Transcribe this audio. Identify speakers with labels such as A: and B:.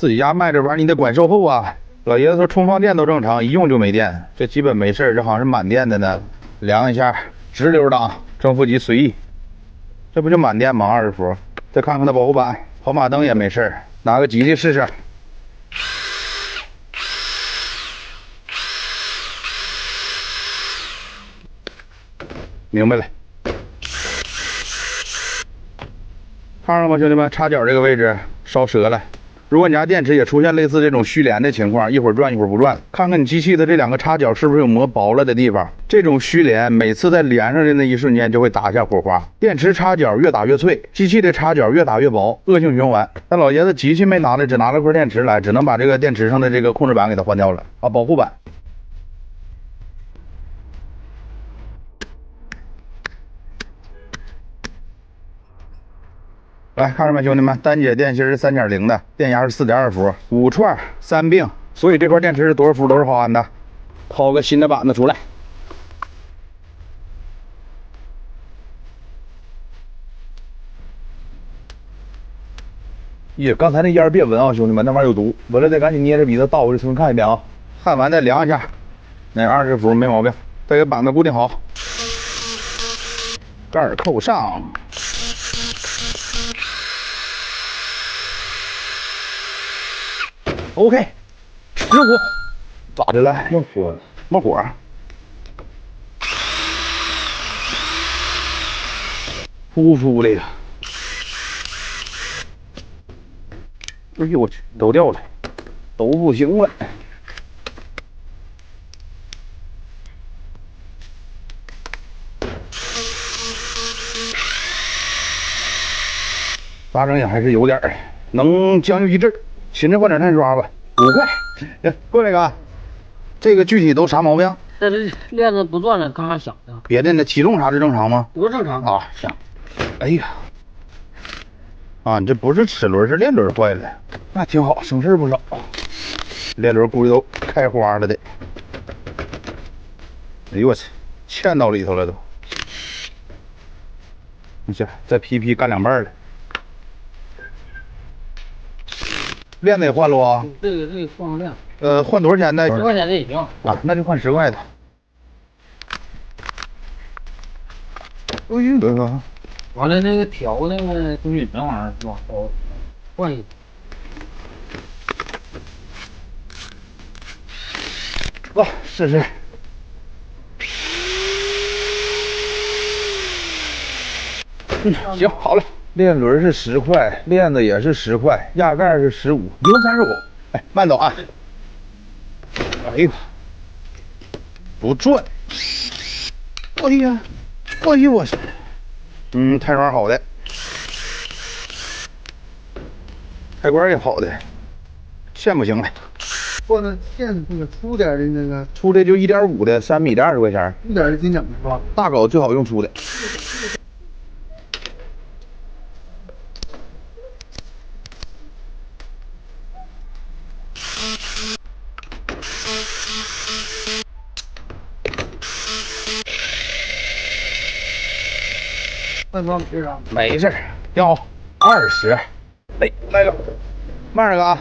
A: 自己家卖这玩意儿你得管售后啊。老爷子说充放电都正常，一用就没电，这基本没事。这好像是满电的呢，量一下，直流档，正负极随意。这不就满电吗？20伏。再看看它保护板，跑马灯也没事。拿个机器试试。明白了。看着了吗，兄弟们？插脚这个位置烧折了。如果你家电池也出现类似这种虚连的情况，一会儿转一会儿不转，看看你机器的这两个插脚是不是有磨薄了的地方。这种虚连每次在连上的那一瞬间就会打一下火花。电池插脚越打越脆，机器的插脚越打越薄，恶性循环。但老爷子机器没拿来，只拿了块电池来，只能把这个电池上的这个控制板给它换掉了啊，保护板。来看着没，兄弟们，单节电芯是3.0的，电压是4.2伏，5串3并，所以这块电池是多少伏都是毫安的。掏个新的板子出来。耶，刚才那烟别闻啊，兄弟们，那玩意儿有毒，闻了得赶紧捏着鼻子倒回去重新看一遍啊。焊完再量一下，那20伏没毛病。再给板子固定好，盖儿扣上。OK， 热乎，咋的了？冒火，冒火。呼呼的呀！哎呦我去，都掉了，都不行了。抓整也还是有点儿，能将就一阵儿。寻思换点碳刷吧，5块。过来哥，这个具体都啥毛病？
B: 这链子不转了，嘎嘎响的。
A: 别的呢，启动啥是正常吗？
B: 不正常
A: 啊，行。哎呀，啊，你这不是齿轮，是链轮坏了，那挺好，省事不少。链轮估计都开花了的。哎呦我去，嵌到里头了都。你行，再劈干2半了。链子也换了啊？
B: 这个换个链。
A: 换多少钱的
B: ？10块钱的也行
A: 啊，那就换10块的。哎呦哥，
B: 完了那个调那个中允那玩意儿是吧？换一
A: 个。试试。行，好了。链轮是10块，链子也是10块，压盖是15，一共35。哎，慢走啊！哎呦，不转！哎呀，哎呦我去！碳刷好的，开关也好的，线不行了。
C: 换的线那个粗点的那个，
A: 粗的就1.5的，3米的20块钱。
C: 粗点的金整是吧？
A: 大镐最好用粗的。
C: 换装没事啊？
A: 没事，要20。哎，来个，慢点啊！